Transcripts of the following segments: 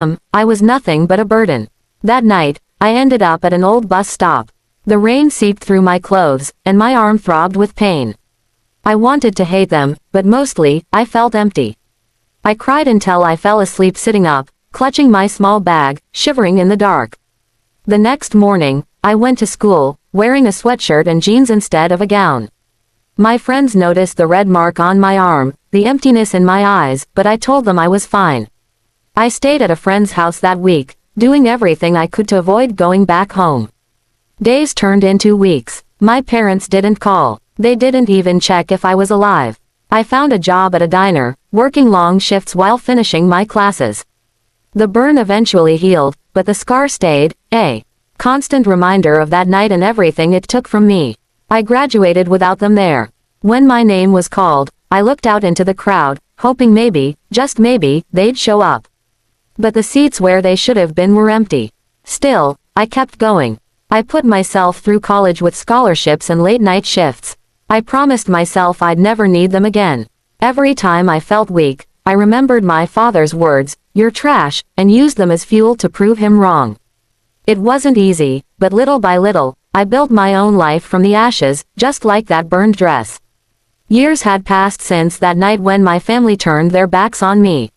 I was nothing but a burden. That night, I ended up at an old bus stop. The rain seeped through my clothes, and my arm throbbed with pain. I wanted to hate them, but mostly, I felt empty. I cried until I fell asleep sitting up, clutching my small bag, shivering in the dark. The next morning, I went to school, wearing a sweatshirt and jeans instead of a gown. My friends noticed the red mark on my arm, the emptiness in my eyes, but I told them I was fine. I stayed at a friend's house that week, doing everything I could to avoid going back home. Days turned into weeks. My parents didn't call. They didn't even check if I was alive. I found a job at a diner, working long shifts while finishing my classes. The burn eventually healed, but the scar stayed, a constant reminder of that night and everything it took from me. I graduated without them there. When my name was called, I looked out into the crowd, hoping maybe, just maybe, they'd show up. But the seats where they should have been were empty. Still, I kept going. I put myself through college with scholarships and late-night shifts. I promised myself I'd never need them again. Every time I felt weak, I remembered my father's words, "You're trash," and used them as fuel to prove him wrong. It wasn't easy, but little by little, I built my own life from the ashes, just like that burned dress. Years had passed since that night when my family turned their backs on me.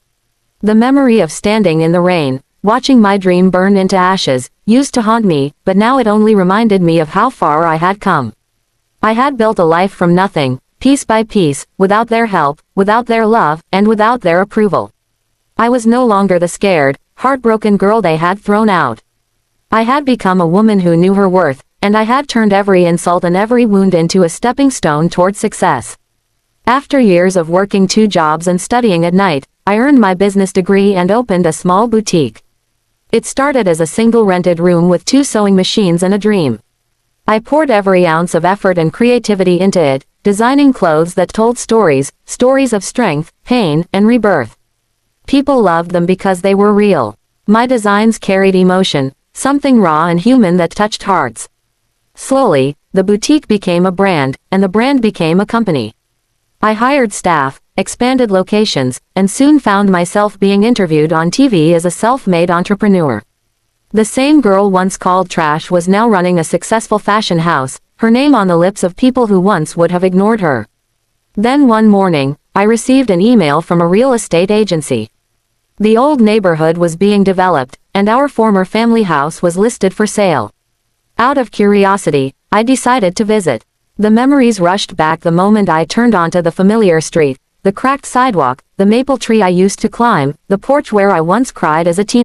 The memory of standing in the rain, watching my dream burn into ashes, used to haunt me, but now it only reminded me of how far I had come. I had built a life from nothing, piece by piece, without their help, without their love, and without their approval. I was no longer the scared, heartbroken girl they had thrown out. I had become a woman who knew her worth, and I had turned every insult and every wound into a stepping stone toward success. After years of working 2 jobs and studying at night, I earned my business degree and opened a small boutique. It started as a single rented room with 2 sewing machines and a dream. I poured every ounce of effort and creativity into it, designing clothes that told stories, stories of strength, pain, and rebirth. People loved them because they were real. My designs carried emotion, something raw and human that touched hearts. Slowly, the boutique became a brand, and the brand became a company. I hired staff, expanded locations, and soon found myself being interviewed on TV as a self-made entrepreneur. The same girl once called trash was now running a successful fashion house, her name on the lips of people who once would have ignored her. Then one morning, I received an email from a real estate agency. The old neighborhood was being developed, and our former family house was listed for sale. Out of curiosity, I decided to visit. The memories rushed back the moment I turned onto the familiar street, the cracked sidewalk, the maple tree I used to climb, the porch where I once cried as a teen.